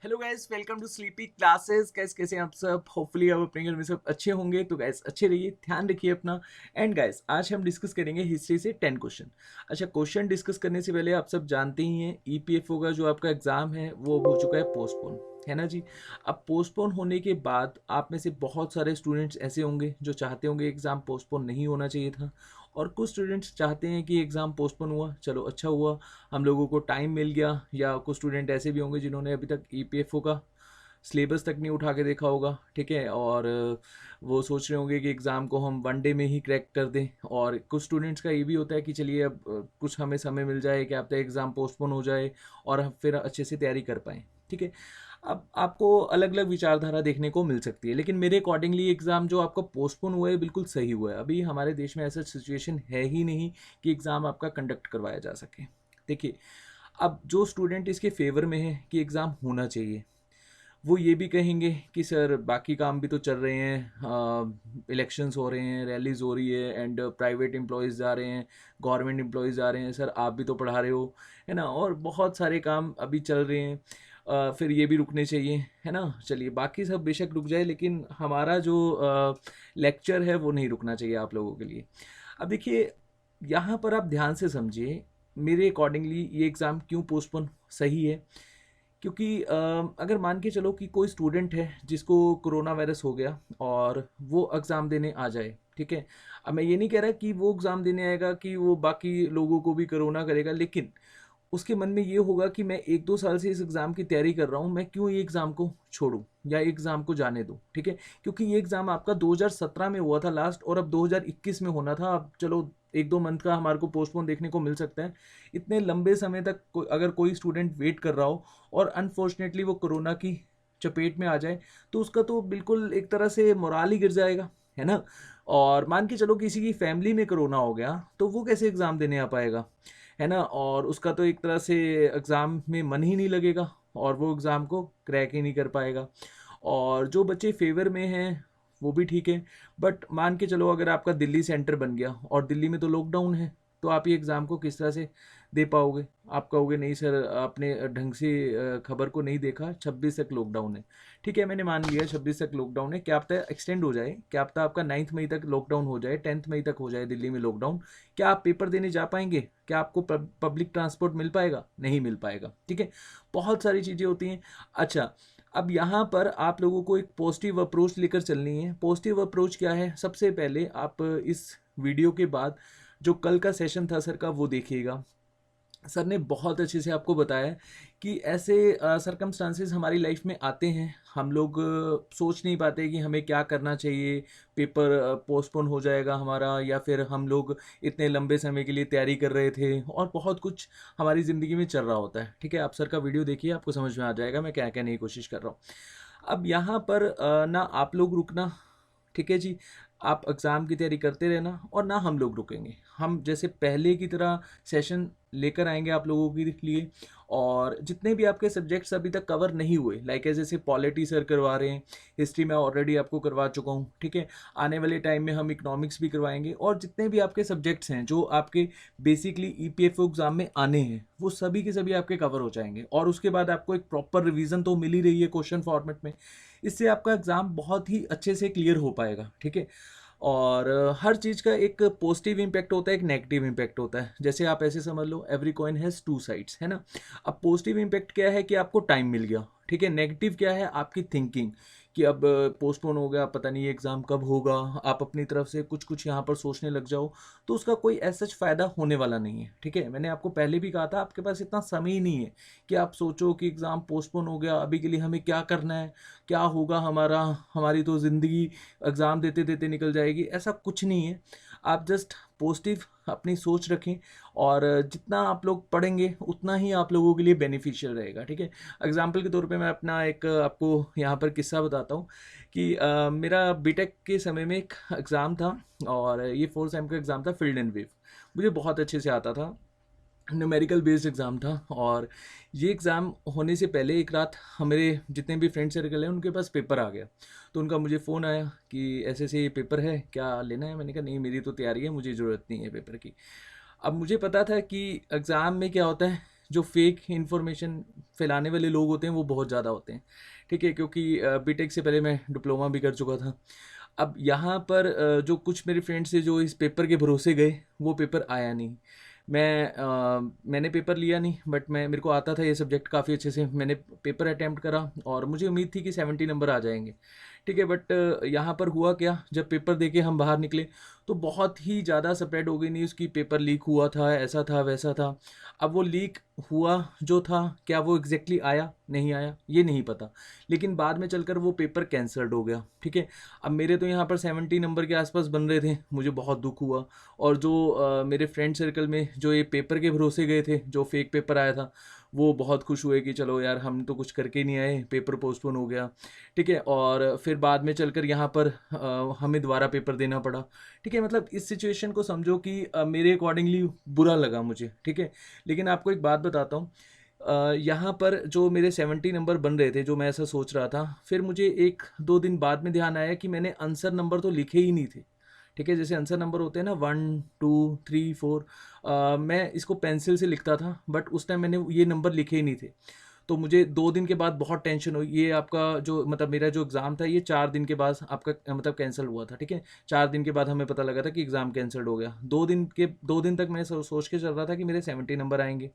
Hello guys, welcome to sleepy classes. Guys कैसे हैं आप सब? होपफुली आप अपने घर में सब अच्छे होंगे। तो गाइस अच्छे रहिए, ध्यान रखिए अपना। एंड गाइस आज हम डिस्कस करेंगे हिस्ट्री से 10 क्वेश्चन। अच्छा, क्वेश्चन डिस्कस करने से पहले आप सब जानते ही हैं ईपीएफओ का जो आपका एग्ज़ाम है वो हो चुका है पोस्टपोन, है ना जी। अब पोस्टपोन होने के बाद आप में से बहुत सारे स्टूडेंट्स ऐसे होंगे जो चाहते होंगे एग्ज़ाम पोस्टपोन नहीं होना चाहिए था, और कुछ स्टूडेंट्स चाहते हैं कि एग्ज़ाम पोस्टपोन हुआ, चलो अच्छा हुआ, हम लोगों को टाइम मिल गया। या कुछ स्टूडेंट ऐसे भी होंगे जिन्होंने अभी तक ईपीएफओ का सिलेबस तक नहीं उठा के देखा होगा, ठीक है, और वो सोच रहे होंगे कि एग्ज़ाम को हम वन डे में ही क्रैक कर दें। और कुछ स्टूडेंट्स का ये भी होता है कि चलिए अब कुछ हमें समय मिल जाए कि अब तक एग्ज़ाम पोस्टपोन हो जाए और हम फिर अच्छे से तैयारी कर पाएँ, ठीक है। अब आपको अलग अलग विचारधारा देखने को मिल सकती है, लेकिन मेरे अकॉर्डिंगली एग्ज़ाम जो आपका पोस्टपोन हुआ है बिल्कुल सही हुआ है। अभी हमारे देश में ऐसा सिचुएशन है ही नहीं कि एग्ज़ाम आपका कंडक्ट करवाया जा सके। देखिए, अब जो स्टूडेंट इसके फेवर में है कि एग्ज़ाम होना चाहिए, वो ये भी कहेंगे कि सर बाकी काम भी तो चल रहे हैं, इलेक्शंस हो रहे हैं, रैलीज हो रही है, एंड प्राइवेट एम्प्लॉयज़ जा रहे हैं, गवर्नमेंट एम्प्लॉयज़ जा रहे हैं, सर आप भी तो पढ़ा रहे हो, है ना, और बहुत सारे काम अभी चल रहे हैं। फिर ये भी रुकने चाहिए, है ना। चलिए बाकी सब बेशक रुक जाए, लेकिन हमारा जो लेक्चर है वो नहीं रुकना चाहिए आप लोगों के लिए। अब देखिए, यहाँ पर आप ध्यान से समझिए, मेरे अकॉर्डिंगली ये एग्ज़ाम क्यों पोस्टपोन सही है। क्योंकि अगर मान के चलो कि कोई स्टूडेंट है जिसको कोरोना वायरस हो गया और वो एग्ज़ाम देने आ जाए, ठीक है। अब मैं ये नहीं कह रहा कि वो एग्ज़ाम देने आएगा कि वो बाकी लोगों को भी कोरोना करेगा, लेकिन उसके मन में ये होगा कि मैं 1-2 साल से इस एग्ज़ाम की तैयारी कर रहा हूँ, मैं क्यों ये एग्ज़ाम को छोड़ूँ या एग्ज़ाम को जाने दूँ, ठीक है। क्योंकि ये एग्ज़ाम आपका 2017 में हुआ था लास्ट, और अब 2021 में होना था। अब चलो 1-2 मंथ का हमारे को पोस्टपोन देखने को मिल सकता है। इतने लंबे समय तक अगर कोई स्टूडेंट वेट कर रहा हो और अनफॉर्चुनेटली वो कोरोना की चपेट में आ जाए, तो उसका तो बिल्कुल एक तरह से मोराल ही गिर जाएगा, है ना। और मान के चलो किसी की फैमिली में कोरोना हो गया, तो वो कैसे एग्ज़ाम देने आ पाएगा, है ना। और उसका तो एक तरह से एग्ज़ाम में मन ही नहीं लगेगा और वो एग्ज़ाम को क्रैक ही नहीं कर पाएगा। और जो बच्चे फेवर में हैं वो भी ठीक है, बट मान के चलो अगर आपका दिल्ली सेंटर बन गया और दिल्ली में तो लॉकडाउन है, तो आप ये एग्ज़ाम को किस तरह से दे पाओगे। आप कहोगे नहीं सर, आपने ढंग से खबर को नहीं देखा, 26 तक लॉकडाउन है। ठीक है, मैंने मान लिया 26 तक लॉकडाउन है, क्या पता एक्सटेंड हो जाए, क्या पता आपका 9 मई तक लॉकडाउन हो जाए, 10 मई तक हो जाए दिल्ली में लॉकडाउन। क्या आप पेपर देने जा पाएंगे? क्या आपको पब्लिक ट्रांसपोर्ट मिल पाएगा? नहीं मिल पाएगा, ठीक है। बहुत सारी चीज़ें होती हैं। अच्छा, अब यहाँ पर आप लोगों को एक पॉजिटिव अप्रोच लेकर चलनी है। पॉजिटिव अप्रोच क्या है? सबसे पहले आप इस वीडियो के बाद जो कल का सेशन था सर का वो देखिएगा। सर ने बहुत अच्छे से आपको बताया कि ऐसे सरकमस्टांसेस हमारी लाइफ में आते हैं, हम लोग सोच नहीं पाते कि हमें क्या करना चाहिए, पेपर पोस्टपोन हो जाएगा हमारा, या फिर हम लोग इतने लंबे समय के लिए तैयारी कर रहे थे, और बहुत कुछ हमारी ज़िंदगी में चल रहा होता है, ठीक है। आप सर का वीडियो देखिए, आपको समझ में आ जाएगा मैं क्या कहने की कोशिश कर रहा हूँ। अब यहाँ पर ना आप लोग रुकना, ठीक है जी, आप एग्ज़ाम की तैयारी करते रहना, और ना हम लोग रुकेंगे। हम जैसे पहले की तरह सेशन लेकर आएंगे आप लोगों के लिए। और जितने भी आपके सब्जेक्ट्स अभी तक कवर नहीं हुए, लाइक जैसे पॉलिटी सर करवा रहे हैं, हिस्ट्री में ऑलरेडी आपको करवा चुका हूँ, ठीक है। आने वाले टाइम में हम इकोनॉमिक्स भी करवाएंगे, और जितने भी आपके सब्जेक्ट्स हैं जो आपके बेसिकली ईपीएफओ एग्ज़ाम में आने हैं, वो सभी के सभी आपके कवर हो जाएंगे। और उसके बाद आपको एक प्रॉपर रिवीजन तो मिल ही रही है क्वेश्चन फॉर्मेट में। इससे आपका एग्ज़ाम बहुत ही अच्छे से क्लियर हो पाएगा, ठीक है। और हर चीज़ का एक पॉजिटिव इम्पैक्ट होता है, एक नेगेटिव इम्पैक्ट होता है। जैसे आप ऐसे समझ लो, every coin has two sides, है ना। अब पॉजिटिव इम्पैक्ट क्या है कि आपको टाइम मिल गया, ठीक है। नेगेटिव क्या है? आपकी थिंकिंग कि अब पोस्टपोन हो गया, पता नहीं ये एग्ज़ाम कब होगा, आप अपनी तरफ से कुछ कुछ यहाँ पर सोचने लग जाओ, तो उसका कोई ऐसा फ़ायदा होने वाला नहीं है, ठीक है। मैंने आपको पहले भी कहा था, आपके पास इतना समय ही नहीं है कि आप सोचो कि एग्ज़ाम पोस्टपोन हो गया, अभी के लिए हमें क्या करना है, क्या होगा हमारा, हमारी तो ज़िंदगी एग्ज़ाम देते देते निकल जाएगी। ऐसा कुछ नहीं है। आप जस्ट पॉजिटिव अपनी सोच रखें, और जितना आप लोग पढ़ेंगे उतना ही आप लोगों के लिए बेनिफिशियल रहेगा, ठीक है। एग्जाम्पल के तौर पे मैं अपना एक आपको यहाँ पर किस्सा बताता हूँ कि मेरा बीटेक के समय में एक एग्ज़ाम था, और ये 4 सेम का एग्ज़ाम था, फील्ड एंड वेव। मुझे बहुत अच्छे से आता था, न्यूमेरिकल बेस्ड एग्ज़ाम था। और ये एग्ज़ाम होने से पहले एक रात हमारे जितने भी फ्रेंड सर्कल हैं उनके पास पेपर आ गया। तो उनका मुझे फ़ोन आया कि ऐसे ऐसे ये पेपर है, क्या लेना है? मैंने कहा नहीं, मेरी तो तैयारी है, मुझे ज़रूरत नहीं है पेपर की। अब मुझे पता था कि एग्ज़ाम में क्या होता है जो फेक इन्फॉर्मेशन फैलाने वाले लोग होते हैं वो बहुत ज़्यादा होते हैं, ठीक है, क्योंकि बीटेक से पहले मैं डिप्लोमा भी कर चुका था। अब यहाँ पर जो कुछ मेरे फ्रेंड्स थे जो इस पेपर के भरोसे गए, वो पेपर आया नहीं। मैंने पेपर लिया नहीं, बट मेरे को आता था ये सब्जेक्ट काफ़ी अच्छे से। मैंने पेपर अटैम्प्ट करा और मुझे उम्मीद थी कि 70 नंबर आ जाएंगे, ठीक है। बट यहाँ पर हुआ क्या, जब पेपर दे के हम बाहर निकले तो बहुत ही ज़्यादा स्प्रेड हो गई न्यूज़ कि पेपर लीक हुआ था, ऐसा था वैसा था। अब वो लीक हुआ जो था, क्या वो एग्जैक्टली आया नहीं आया ये नहीं पता, लेकिन बाद में चलकर वो पेपर कैंसल्ड हो गया, ठीक है। अब मेरे तो यहाँ पर 70 नंबर के आसपास बन रहे थे, मुझे बहुत दुख हुआ। और जो मेरे फ्रेंड सर्कल में जो ये पेपर के भरोसे गए थे, जो फेक पेपर आया था, वो बहुत खुश हुए कि चलो यार हम तो कुछ करके नहीं आए, पेपर पोस्टपोन हो गया, ठीक है। और फिर बाद में चलकर यहाँ पर हमें दोबारा पेपर देना पड़ा, ठीक है। मतलब इस सिचुएशन को समझो कि मेरे अकॉर्डिंगली बुरा लगा मुझे, ठीक है। लेकिन आपको एक बात बताता हूँ, यहाँ पर जो मेरे 70 नंबर बन रहे थे, जो मैं ऐसा सोच रहा था, फिर मुझे 1-2 दिन बाद में ध्यान आया कि मैंने आंसर नंबर तो लिखे ही नहीं थे, ठीक है। जैसे आंसर नंबर होते हैं ना 1 2 3 4, मैं इसको पेंसिल से लिखता था, बट उस टाइम मैंने ये नंबर लिखे ही नहीं थे। तो मुझे 2 दिन के बाद बहुत टेंशन हुई। ये आपका जो मतलब मेरा जो एग्ज़ाम था ये 4 दिन के बाद आपका मतलब कैंसिल हुआ था, ठीक है। 4 दिन के बाद हमें पता लगा था कि एग्ज़ाम कैंसिल्ड हो गया। 2 दिन तक मैं सोच के चल रहा था कि मेरे 70 नंबर आएंगे,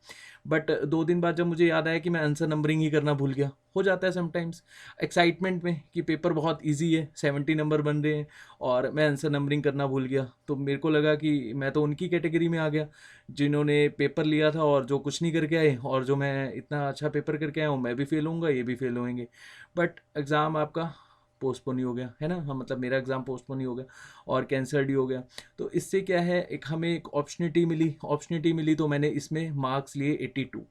बट 2 दिन बाद जब मुझे याद आया कि मैं आंसर नंबरिंग ही करना भूल गया। हो जाता है समटाइम्स एक्साइटमेंट में कि पेपर बहुत ईजी है, 70 नंबर बन रहे हैं, और मैं आंसर नंबरिंग करना भूल गया। तो मेरे को लगा कि मैं तो उनकी कैटेगरी में आ गया जिन्होंने पेपर लिया था और जो कुछ नहीं करके आए, और जो मैं इतना अच्छा पेपर करके आया हूँ, मैं भी फेल होऊंगा, ये भी फेल होंगे। बट एग्ज़ाम आपका पोस्टपोन ही हो गया है ना, हाँ, मतलब मेरा एग्ज़ाम पोस्टपोन ही हो गया और कैंसल्ड ही हो गया। तो इससे क्या है, एक हमें एक अपॉर्चुनिटी मिली तो मैंने इसमें मार्क्स लिए 82।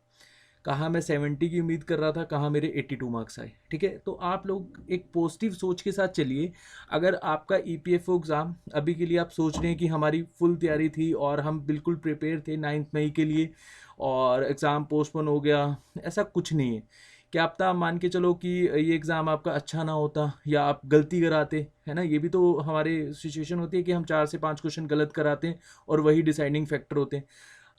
कहाँ मैं 70 की उम्मीद कर रहा था, कहाँ मेरे 82 मार्क्स आए, ठीक है। तो आप लोग एक पॉजिटिव सोच के साथ चलिए। अगर आपका ईपीएफओ एग्ज़ाम अभी के लिए आप सोच रहे हैं कि हमारी फुल तैयारी थी और हम बिल्कुल प्रिपेयर थे 9 मई के लिए और एग्ज़ाम पोस्टपोन हो गया, ऐसा कुछ नहीं है। क्या पता, मान के चलो कि ये एग्ज़ाम आपका अच्छा ना होता या आप गलती कराते, है ना, ये भी तो हमारे सिचुएशन होती है कि हम 4 से 5 क्वेश्चन गलत कराते हैं और वही डिसाइडिंग फैक्टर होते हैं।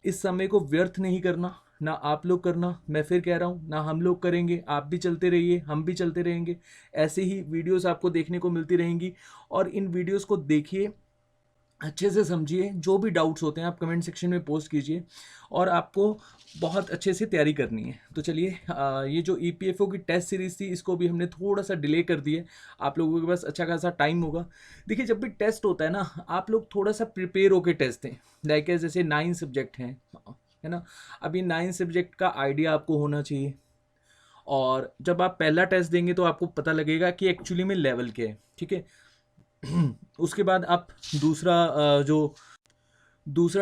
इस समय को व्यर्थ नहीं करना, ना आप लोग करना, मैं फिर कह रहा हूँ, ना हम लोग करेंगे। आप भी चलते रहिए, हम भी चलते रहेंगे, ऐसे ही वीडियोस आपको देखने को मिलती रहेंगी। और इन वीडियोस को देखिए, अच्छे से समझिए, जो भी डाउट्स होते हैं आप कमेंट सेक्शन में पोस्ट कीजिए, और आपको बहुत अच्छे से तैयारी करनी है। तो चलिए, ये जो ईपीएफओ की टेस्ट सीरीज़ थी इसको भी हमने थोड़ा सा डिले कर दिया। आप लोगों के पास अच्छा खासा टाइम होगा। देखिए, जब भी टेस्ट होता है ना, आप लोग थोड़ा सा प्रिपेयर होकर टेस्ट दें। लाइक जैसे 9 सब्जेक्ट हैं, है ना। अभी 9 सब्जेक्ट का आइडिया आपको होना चाहिए, और जब आप पहला टेस्ट देंगे तो आपको पता लगेगा कि एक्चुअली में लेवल क्या है, ठीक है। उसके बाद आप दूसरा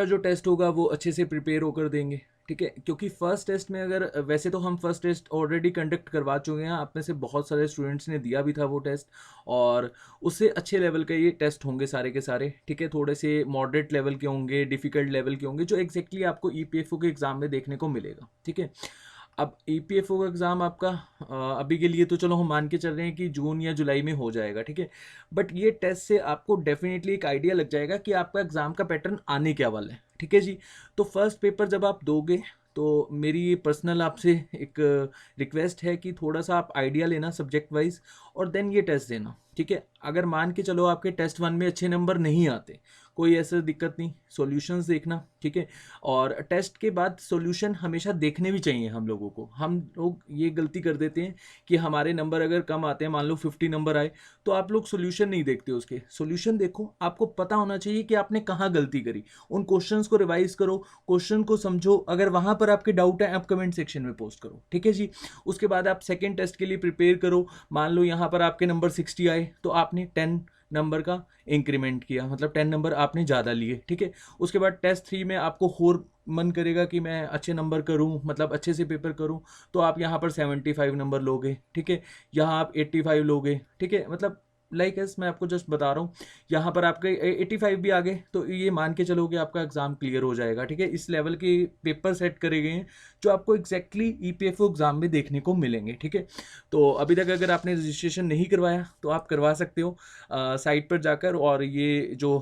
जो टेस्ट होगा वो अच्छे से प्रिपेयर होकर देंगे, ठीक है। क्योंकि फर्स्ट टेस्ट में, अगर वैसे तो हम फर्स्ट टेस्ट ऑलरेडी कंडक्ट करवा चुके हैं, आप में से बहुत सारे स्टूडेंट्स ने दिया भी था वो टेस्ट, और उससे अच्छे लेवल के ये टेस्ट होंगे सारे के सारे, ठीक है। थोड़े से मॉडरेट लेवल के होंगे, डिफ़िकल्ट लेवल के होंगे, जो एग्जैक्टली आपको ईपीएफओ के एग्ज़ाम में देखने को मिलेगा, ठीक है। अब ईपीएफओ का एग्ज़ाम आपका अभी के लिए तो चलो हम मान के चल रहे हैं कि जून या जुलाई में हो जाएगा, ठीक है। बट ये टेस्ट से आपको डेफिनेटली एक आइडिया लग जाएगा कि आपका एग्ज़ाम का पैटर्न आने क्या वाला है, ठीक है जी। तो फर्स्ट पेपर जब आप दोगे, तो मेरी पर्सनल आपसे एक रिक्वेस्ट है कि थोड़ा सा आप आइडिया लेना सब्जेक्ट वाइज, और देन ये टेस्ट देना, ठीक है। अगर मान के चलो आपके टेस्ट 1 में अच्छे नंबर नहीं आते, कोई ऐसा दिक्कत नहीं, सॉल्यूशंस देखना, ठीक है। और टेस्ट के बाद सॉल्यूशन हमेशा देखने भी चाहिए हम लोगों को। हम लोग ये गलती कर देते हैं कि हमारे नंबर अगर कम आते हैं, मान लो 50 नंबर आए, तो आप लोग सॉल्यूशन नहीं देखते उसके। सॉल्यूशन देखो, आपको पता होना चाहिए कि आपने कहाँ गलती करी। उन क्वेश्चंस को रिवाइज करो, क्वेश्चन को समझो, अगर वहाँ पर आपके डाउट है आप कमेंट सेक्शन में पोस्ट करो, ठीक है जी। उसके बाद आप सेकेंड टेस्ट के लिए प्रिपेयर करो। मान लो यहाँ पर आपके नंबर 60 आए, तो आपने 10 नंबर का इंक्रीमेंट किया, मतलब 10 नंबर आपने ज़्यादा लिए, ठीक है। उसके बाद टेस्ट 3 में आपको और मन करेगा कि मैं अच्छे नंबर करूं, मतलब अच्छे से पेपर करूं, तो आप यहाँ पर 75 नंबर लोगे, ठीक है। यहाँ आप 85 लोगे, ठीक है। मतलब लाइक एस मैं आपको जस्ट बता रहा हूँ, यहाँ पर आपके 85 भी आ गए तो ये मान के चलो कि आपका एग्ज़ाम क्लियर हो जाएगा, ठीक है। इस लेवल के पेपर सेट करे गए हैं जो आपको एग्जैक्टली ईपीएफओ एग्ज़ाम में देखने को मिलेंगे, ठीक है। तो अभी तक अगर आपने रजिस्ट्रेशन नहीं करवाया तो आप करवा सकते हो साइट पर जाकर, और ये जो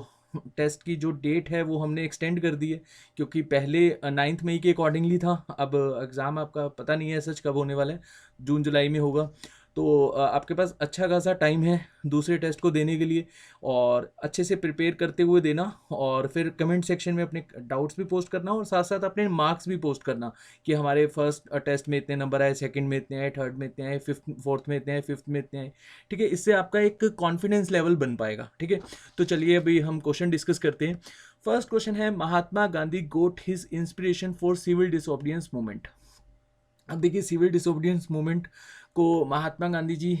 टेस्ट की जो डेट है वो हमने एक्सटेंड कर दी है, क्योंकि पहले 9 मई के अकॉर्डिंगली था। अब एग्ज़ाम आपका पता नहीं है सच कब होने वाला है, जून जुलाई में होगा। तो आपके पास अच्छा खासा टाइम है दूसरे टेस्ट को देने के लिए, और अच्छे से प्रिपेयर करते हुए देना, और फिर कमेंट सेक्शन में अपने डाउट्स भी पोस्ट करना, और साथ साथ अपने मार्क्स भी पोस्ट करना कि हमारे फर्स्ट टेस्ट में इतने नंबर आए, सेकंड में इतने आए, थर्ड में इतने आए, फिफ्थ फोर्थ में इतने आए, फिफ्थ में इतने आए। ठीक है, इससे आपका एक कॉन्फिडेंस लेवल बन पाएगा। ठीक है, तो चलिए अभी हम क्वेश्चन डिस्कस करते हैं। फर्स्ट क्वेश्चन है, Mahatma Gandhi got his inspiration for civil disobedience movement. अब देखिए, सिविल डिसोबीडियंस मूवमेंट को महात्मा गांधी जी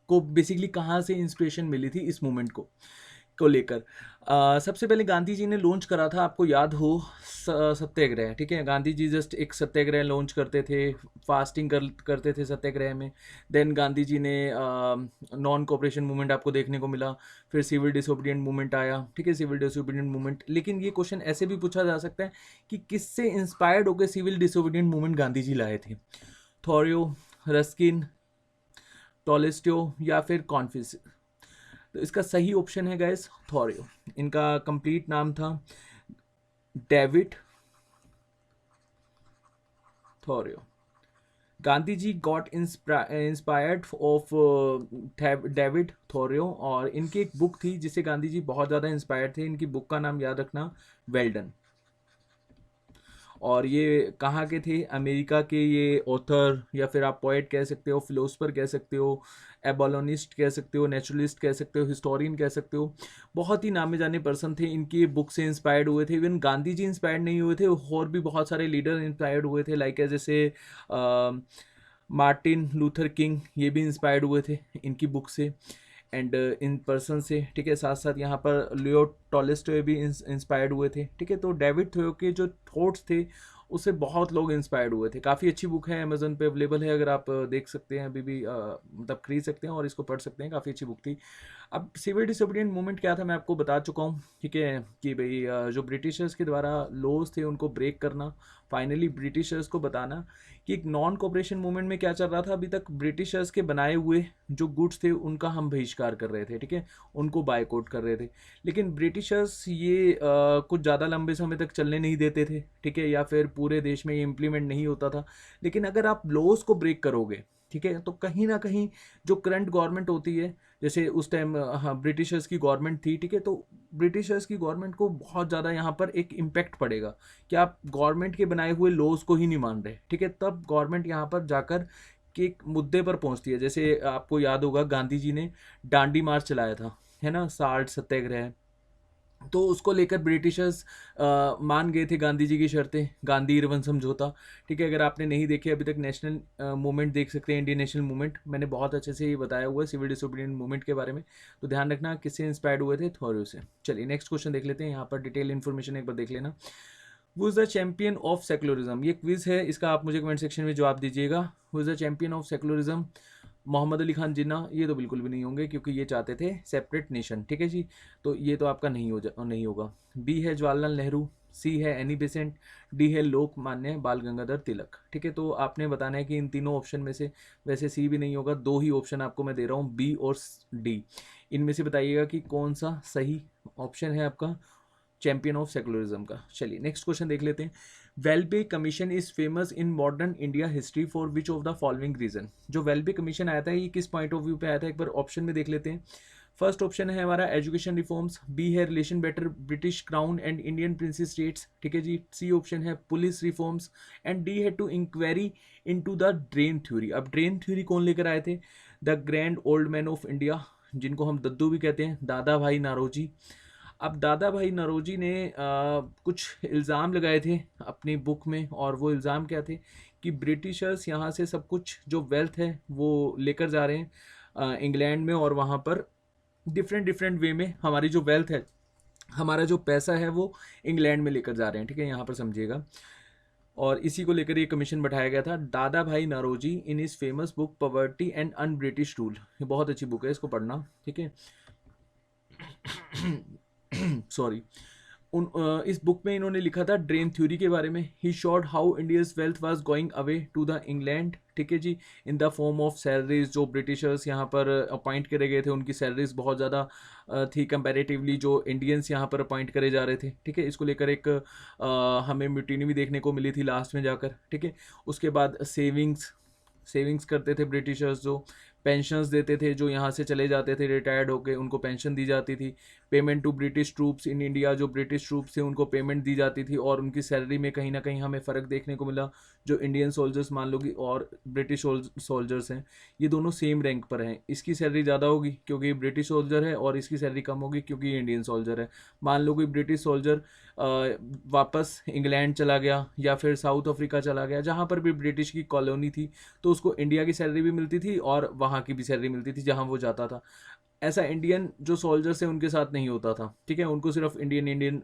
को बेसिकली कहाँ से इंस्पिरेशन मिली थी इस मूवमेंट को लेकर। सबसे पहले गांधी जी ने लॉन्च करा था, आपको याद हो, सत्याग्रह। ठीक है, गांधी जी जस्ट एक सत्याग्रह लॉन्च करते थे, फास्टिंग करते थे सत्याग्रह में। देन गांधी जी ने नॉन कोऑपरेशन मूवमेंट आपको देखने को मिला, फिर सिविल डिसोबीडियंट मूवमेंट आया। ठीक है, सिविल डिसोबीडियंट मूवमेंट, लेकिन ये क्वेश्चन ऐसे भी पूछा जा सकता है कि किससे इंस्पायर्ड होकर civil disobedient movement Gandhi ji लाए थे। थॉरियो, रस्किन, टॉलेस्टियो या फिर कॉन्फ्यूशियस। तो इसका सही ऑप्शन है गाइस थॉरियो। इनका कंप्लीट नाम था David Thoreau. Gandhi ji got inspired of David Thoreau, और इनकी एक बुक थी जिससे गांधी जी बहुत ज़्यादा इंस्पायर्ड थे। इनकी बुक का नाम याद रखना, वेल्डन। और ये कहाँ के थे? अमेरिका के ये ऑथर, या फिर आप पोएट कह सकते हो, फिलोसफर कह सकते हो, एबोलोनिस्ट कह सकते हो, नेचुरलिस्ट कह सकते हो, हिस्टोरियन कह सकते हो। बहुत ही नामे जाने पर्सन थे, इनकी बुक से इंस्पायर्ड हुए थे। इवन गांधी जी इंस्पायर्ड नहीं हुए थे, और भी बहुत सारे लीडर इंस्पायर्ड हुए थे, लाइक जैसे मार्टिन लूथर किंग, ये भी इंस्पायर्ड हुए थे इनकी बुक से एंड इन पर्सन से। ठीक है, साथ साथ यहाँ पर लियो टॉलस्टॉय भी इंस्पायर्ड हुए थे। ठीक है, तो डेविड थॉरियो के जो थॉट्स थे उससे बहुत लोग इंस्पायर्ड हुए थे। काफ़ी अच्छी बुक है, अमेजन पे अवेलेबल है, अगर आप देख सकते हैं अभी भी, मतलब खरीद सकते हैं और इसको पढ़ सकते हैं, काफ़ी अच्छी बुक थी। अब सिविल डिसोबीडियंट मूवमेंट क्या था मैं आपको बता चुका हूँ। ठीक है, कि भाई जो ब्रिटिशर्स के द्वारा लॉज थे उनको ब्रेक करना, फाइनली ब्रिटिशर्स को बताना कि एक नॉन कोऑपरेशन मूवमेंट में क्या चल रहा था। अभी तक ब्रिटिशर्स के बनाए हुए जो गुड्स थे उनका हम बहिष्कार कर रहे थे। ठीक है, उनको बायकॉट कर रहे थे, लेकिन ब्रिटिशर्स ये कुछ ज़्यादा लंबे समय तक चलने नहीं देते थे। ठीक है, या फिर पूरे देश में ये इम्प्लीमेंट नहीं होता था। लेकिन अगर आप लॉज को ब्रेक करोगे, ठीक है, तो कहीं ना कहीं जो करंट गवर्नमेंट होती है, जैसे उस टाइम हाँ ब्रिटिशर्स की गवर्नमेंट थी। ठीक है, तो ब्रिटिशर्स की गवर्नमेंट को बहुत ज़्यादा यहाँ पर एक इम्पैक्ट पड़ेगा कि आप गवर्नमेंट के बनाए हुए लॉज को ही नहीं मान रहे। ठीक है, तब गवर्नमेंट यहाँ पर जाकर के एक मुद्दे पर पहुँचती है। जैसे आपको याद होगा, गांधी जी ने डांडी मार्च चलाया था, है ना, साल्ट सत्याग्रह। तो उसको लेकर ब्रिटिशर्स मान गए थे गांधी जी की शर्तें, गांधी इरविन समझौता। ठीक है, अगर आपने नहीं देखे अभी तक, नेशनल मूवमेंट देख सकते हैं, इंडियन नेशनल मूवमेंट, मैंने बहुत अच्छे से ये बताया हुआ है सिविल डिसोबीडियंट मूवमेंट के बारे में। तो ध्यान रखना किससे इंस्पायर्ड हुए थे, थॉरियो से। चलिए नेक्स्ट क्वेश्चन देख लेते हैं, यहाँ पर डिटेल इन्फॉर्मेशन एक बार देख लेना। Who is the champion of secularism, ये क्विज है, इसका आप मुझे कमेंट सेक्शन में जवाब दीजिएगा। Who is the champion of secularism? Mohammad Ali Khan Jinnah? ये तो बिल्कुल भी नहीं होंगे, क्योंकि ये चाहते थे सेपरेट नेशन। ठीक है जी, तो ये तो आपका नहीं होगा। बी है जवाहरलाल नेहरू, सी है एनी बेसेंट, डी है लोकमान्य बाल गंगाधर तिलक। ठीक है, तो आपने बताना है कि इन तीनों ऑप्शन में से, वैसे सी भी नहीं होगा, दो ही ऑप्शन आपको मैं दे रहा हूँ, बी और डी। इनमें से बताइएगा कि कौन सा सही ऑप्शन है आपका चैंपियन ऑफ सेकुलरिज्म का। चलिए नेक्स्ट क्वेश्चन देख लेते हैं। Welby commission is famous in modern India history for which of the following reason? जो वेलबे कमीशन आया था ये किस पॉइंट ऑफ व्यू पे आया था, एक बार ऑप्शन में देख लेते हैं। फर्स्ट ऑप्शन है हमारा एजुकेशन रिफॉर्म्स, बी है relation better British crown and Indian princes states. ठीक है जी, सी ऑप्शन है पुलिस रिफॉर्म्स, एंड डी है to inquiry into the drain theory. अब ड्रेन थ्योरी कौन लेकर आए थे? The grand old man of India, जिनको हम दद्दू भी कहते हैं, दादा भाई नारोजी। अब दादा भाई नौरोजी ने कुछ इल्ज़ाम लगाए थे अपनी बुक में, और वो इल्ज़ाम क्या थे कि ब्रिटिशर्स यहाँ से सब कुछ जो वेल्थ है वो लेकर जा रहे हैं इंग्लैंड में, और वहाँ पर डिफरेंट डिफरेंट वे में हमारी जो वेल्थ है, हमारा जो पैसा है वो इंग्लैंड में लेकर जा रहे हैं। ठीक है, यहाँ पर समझिएगा। और इसी को लेकर ये कमीशन बैठाया गया था। Dadabhai Naoroji in is famous book poverty and un British rule, ये बहुत अच्छी बुक है, इसको पढ़ना। ठीक है, सॉरी। इस बुक में इन्होंने लिखा था ड्रेन थ्योरी के बारे में। He showed how India's wealth was going away to the England, ठीक है जी, in the form of salaries. जो ब्रिटिशर्स यहाँ पर अपॉइंट करे गए थे उनकी सैलरीज बहुत ज़्यादा थी कंपैरेटिवली जो इंडियंस यहाँ पर अपॉइंट करे जा रहे थे, ठीक है। इसको लेकर एक हमें म्यूटिनी भी देखने को मिली थी लास्ट में जाकर, ठीक है। उसके बाद सेविंग्स करते थे ब्रिटिशर्स, जो पेंशन्स देते थे, जो यहाँ से चले जाते थे रिटायर्ड होके उनको पेंशन दी जाती थी। Payment to British troops in India, जो ब्रिटिश ट्रूप्स थे उनको पेमेंट दी जाती थी, और उनकी सैलरी में कहीं ना कहीं हमें फ़र्क देखने को मिला। जो इंडियन सोल्जर्स मान लो कि और ब्रिटिश सोल्जर्स हैं, ये दोनों सेम रैंक पर हैं। इसकी सैलरी ज़्यादा होगी क्योंकि ये ब्रिटिश सोल्जर है, और इसकी सैलरी कम होगी क्योंकि ये इंडियन सोल्जर है। मान लो कोई ब्रिटिश सोल्जर वापस इंग्लैंड चला गया या फिर साउथ अफ्रीका चला गया, जहाँ पर भी ब्रिटिश की कॉलोनी थी, तो उसको इंडिया की सैलरी भी मिलती थी और वहाँ की भी सैलरी मिलती थी जहाँ वो जाता था। ऐसा इंडियन जो सोल्जर्स हैं उनके साथ नहीं होता था, ठीक है। उनको सिर्फ इंडियन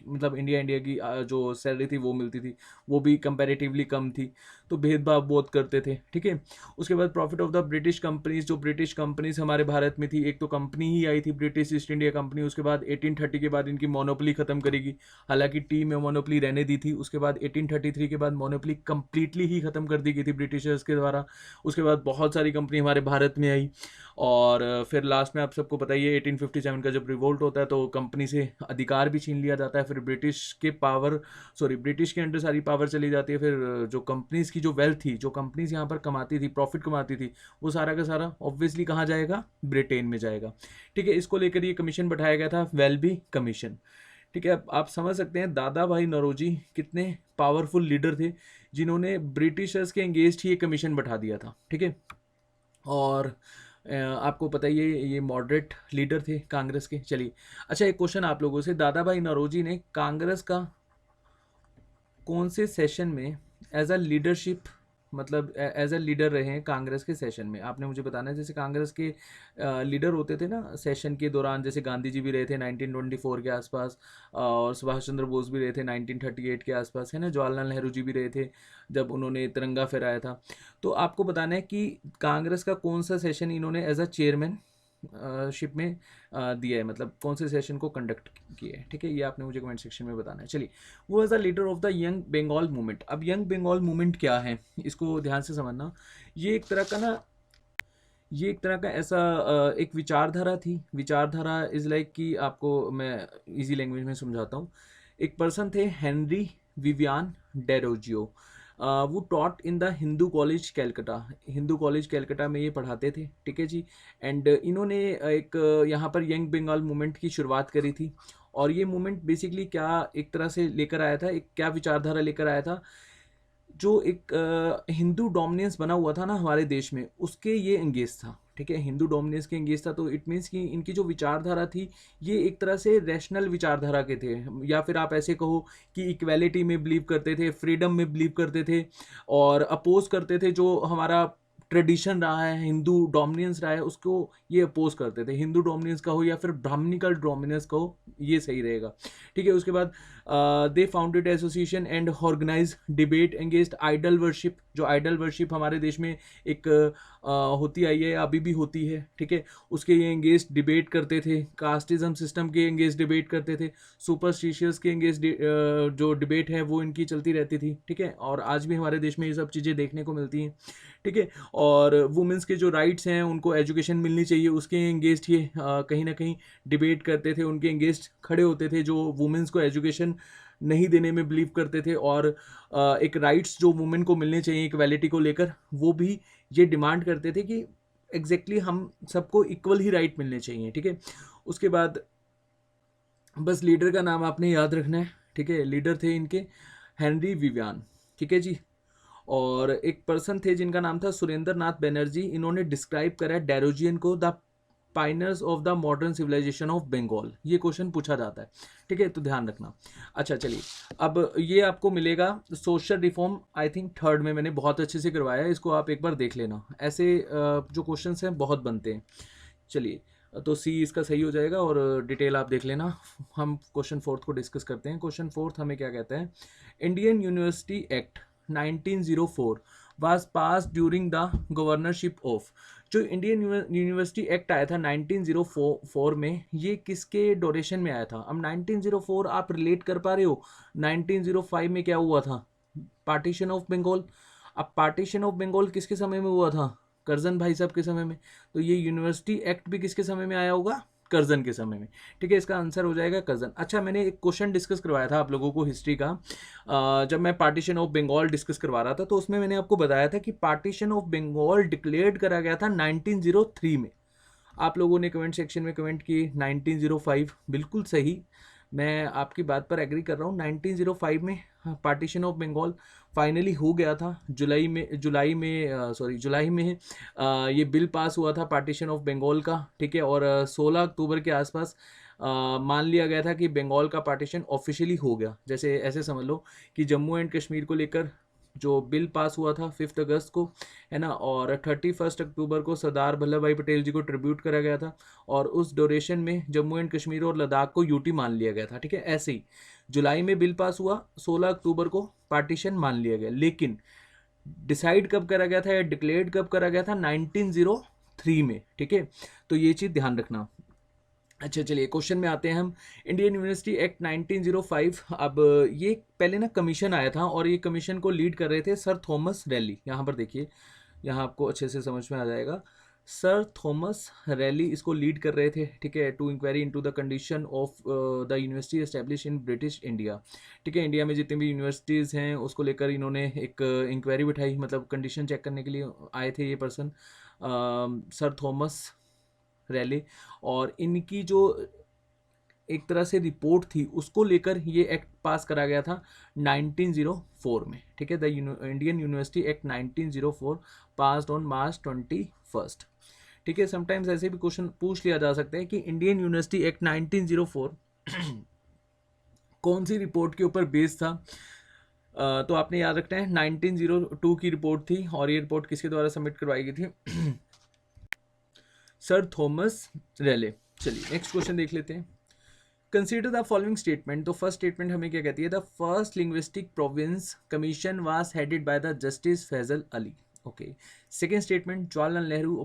मतलब इंडिया की जो सैलरी थी वो मिलती थी, वो भी कंपैरेटिवली कम थी। तो भेदभाव बहुत करते थे, ठीक है। उसके बाद profit of the British companies, जो ब्रिटिश कंपनीज हमारे भारत में थी, एक तो कंपनी ही आई थी ब्रिटिश ईस्ट इंडिया कंपनी, उसके बाद 1830 के बाद इनकी मोनोपोली खत्म करेगी। हालांकि टी में मोनोपोली रहने दी थी, उसके बाद 1833 के बाद मोनोपोली कंप्लीटली ही खत्म कर दी गई थी ब्रिटिशर्स के द्वारा। उसके बाद बहुत सारी कंपनी हमारे भारत में आई, और फिर लास्ट में आप सबको पता ही है 1857 का जब रिवोल्ट होता है तो कंपनी से अधिकार भी छीन लिया जाता है। फिर ब्रिटिश के अंडर सारी पावर चली जाती है। फिर जो कंपनीज की जो वेल्थ थी, जो कंपनीज यहाँ पर कमाती थी, प्रॉफिट कमाती थी, वो सारा का सारा ऑब्वियसली कहाँ जाएगा, ब्रिटेन में जाएगा, ठीक है। इसको लेकर ये कमीशन बैठाया गया था, वेलबी कमीशन, ठीक है। अब आप समझ सकते हैं दादा भाई नौरोजी कितने पावरफुल लीडर थे, जिन्होंने ब्रिटिशर्स के एंगेस्ट ही ये कमीशन बैठा दिया था, ठीक है। और आपको पता ही है ये मॉडरेट लीडर थे कांग्रेस के। चलिए, अच्छा एक क्वेश्चन आप लोगों से, दादा भाई नौरोजी ने कांग्रेस का कौन से सेशन में एज अ लीडरशिप, मतलब एज अ लीडर रहे हैं कांग्रेस के सेशन में, आपने मुझे बताना है। जैसे कांग्रेस के लीडर होते थे ना सेशन के दौरान, जैसे गांधी जी भी रहे थे 1924 के आसपास, और सुभाष चंद्र बोस भी रहे थे 1938 के आसपास, है ना। जवाहरलाल नेहरू जी भी रहे थे जब उन्होंने तिरंगा फहराया था। तो आपको बताना है कि कांग्रेस का कौन सा सेशन इन्होंने एज अ चेयरमैन शिप में दिया है, मतलब कौन से सेशन को कंडक्ट किया है, ठीक है। ये आपने मुझे कमेंट सेक्शन में बताना है। चलिए, वो as a leader of the young Bengal movement. अब यंग बंगाल मूवमेंट क्या है, इसको ध्यान से समझना। ये एक तरह का ना ये एक तरह का ऐसा एक विचारधारा थी। विचारधारा इज़ लाइक कि आपको मैं इजी लैंग्वेज में समझाता हूँ। एक पर्सन थे हेनरी विवियन डेरोजियो, वो taught in the Hindu college Calcutta. Hindu college Calcutta में ये पढ़ाते थे, ठीक है जी। एंड इन्होंने एक यहाँ पर यंग बंगाल मूवमेंट की शुरुआत करी थी। और ये मूवमेंट बेसिकली क्या एक तरह से लेकर आया था, एक क्या विचारधारा लेकर आया था, जो एक हिंदू डोमिनेंस बना हुआ था ना हमारे देश में, उसके ये एंगेज था, ठीक है। हिंदू डोमिनेंस के एंगेज था, तो इट मीन्स कि इनकी जो विचारधारा थी ये एक तरह से रैशनल विचारधारा के थे, या फिर आप ऐसे कहो कि इक्वेलिटी में बिलीव करते थे, फ्रीडम में बिलीव करते थे, और अपोज करते थे जो हमारा ट्रेडिशन रहा है, हिंदू डोमिनेंस रहा है, उसको ये अपोज करते थे। हिंदू डोमिनेंस का हो या फिर ब्राह्मणिकल डोमिनेंस का हो, ये सही रहेगा, ठीक है। उसके बाद they founded association and organise debate against idol worship. जो आइडल वर्शिप हमारे देश में एक होती आई है, अभी भी होती है, ठीक है। उसके ये एंगेंस्ट डिबेट करते थे, कास्टिज्म सिस्टम के एंगेंस्ट डिबेट करते थे, सुपरस्टिशियस के एंगेंस्ट जो डिबेट है वो इनकी चलती रहती थी, ठीक है। और आज भी हमारे देश में ये सब चीज़ें देखने को मिलती हैं, ठीक है। और वुमेंस के जो राइट्स हैं उनको एजुकेशन मिलनी चाहिए, उसके एंगेंस्ट ये कहीं ना कहीं डिबेट करते थे, उनके एंगेंस्ट खड़े होते थे जो वुमेंस को एजुकेशन नहीं देने में बिलीव करते थे। और एक राइट्स जो वुमेन को मिलने चाहिए इक्वालिटी को लेकर, वो भी ये डिमांड करते थे कि एग्जैक्टली हम सबको इक्वल ही राइट मिलने चाहिए, ठीक है। उसके बाद बस लीडर का नाम आपने याद रखना है, ठीक है। लीडर थे इनके हेनरी विवियन, ठीक है जी। और एक पर्सन थे जिनका नाम था सुरेंद्र नाथ बनर्जी। इन्होंने डिस्क्राइब करा है डेरोजियन को the pioneers of the modern civilisation of Bengal. ये क्वेश्चन पूछा जाता है, ठीक है, तो ध्यान रखना। अच्छा चलिए, अब ये आपको मिलेगा social reform, I think third में मैंने बहुत अच्छे से करवाया है, इसको आप एक बार देख लेना। ऐसे जो क्वेश्चंस हैं बहुत बनते हैं। चलिए, तो सी इसका सही हो जाएगा, और डिटेल आप देख लेना। हम क्वेश्चन फोर्थ को डिस्कस करते हैं। क्वेश्चन फोर्थ हमें क्या कहता है, Indian university act 1904 was pass during the governorship of. जो इंडियन यूनिवर्सिटी एक्ट आया था 1904 में, ये किसके ड्यूरेशन में आया था? अब 1904 आप रिलेट कर पा रहे हो 1905 में क्या हुआ था? Partition of Bengal. अब पार्टीशन ऑफ बंगाल किसके समय में हुआ था? करजन भाई साहब के समय में। तो ये यूनिवर्सिटी एक्ट भी किसके समय में आया होगा? करजन के समय में। ठीक है, इसका आंसर हो जाएगा करजन। अच्छा, मैंने एक क्वेश्चन डिस्कस करवाया था आप लोगों को हिस्ट्री का, जब मैं पार्टीशन ऑफ बंगाल डिस्कस करवा रहा था, तो उसमें मैंने आपको बताया था कि पार्टीशन ऑफ बंगाल डिक्लेयर्ड करा गया था 1903 में। आप लोगों ने कमेंट सेक्शन में कमेंट किए 1905, बिल्कुल सही, मैं आपकी बात पर एग्री कर रहा हूँ। 1905 में पार्टीशन ऑफ बंगाल फाइनली हो गया था। जुलाई में ये बिल पास हुआ था पार्टीशन ऑफ बंगाल का। ठीक है, और 16 अक्टूबर के आसपास मान लिया गया था कि बंगाल का पार्टीशन ऑफिशियली हो गया। जैसे ऐसे समझ लो कि जम्मू एंड कश्मीर को लेकर जो बिल पास हुआ था 5 अगस्त को, है ना, और 31 अक्टूबर को सरदार वल्लभ भाई पटेल जी को ट्रिब्यूट करा गया था, और उस ड्यूरेशन में जम्मू एंड कश्मीर और लद्दाख को यूटी मान लिया गया था। ठीक है, ऐसे ही जुलाई में बिल पास हुआ, 16 अक्टूबर को पार्टीशन मान लिया गया। लेकिन डिसाइड कब करा गया था या डिक्लेयर्ड कब करा गया था? 1903 में। ठीक है, तो ये चीज़ ध्यान रखना। अच्छा, चलिए क्वेश्चन में आते हैं हम। Indian university act 1905। अब ये पहले ना कमीशन आया था, और ये कमीशन को लीड कर रहे थे सर थॉमस रैली। यहाँ पर देखिए, यहाँ आपको अच्छे से समझ में आ जाएगा। सर थॉमस रैली इसको लीड कर रहे थे। ठीक है, to inquiry into the condition of the university establish in British India. ठीक है, इंडिया में जितनी भी यूनिवर्सिटीज़ हैं उसको लेकर इन्होंने एक इंक्वायरी बिठाई, मतलब कंडीशन चेक करने के लिए आए थे ये पर्सन, सर थॉमस रैली। और इनकी जो एक तरह से रिपोर्ट थी उसको लेकर ये एक्ट पास करा गया था 1904 में। ठीक है, the Indian university act 1904 passed on March 21। ठीक है, समटाइम्स ऐसे भी क्वेश्चन पूछ लिया जा सकता है कि इंडियन यूनिवर्सिटी एक्ट 1904 कौन सी रिपोर्ट के ऊपर बेस्ड था। तो आपने याद रखना है 1902 की रिपोर्ट थी, और ये रिपोर्ट किसके द्वारा सबमिट करवाई गई थी? Sir Thomas Raleigh. चलिए नेक्स्ट क्वेश्चन देख लेते हैं। Consider the following statement. तो फर्स्ट स्टेटमेंट हमें क्या कहती है? The first linguistic province commission was headed by the justice Faizal Ali. Okay. Second statement, Jawaharlal Nehru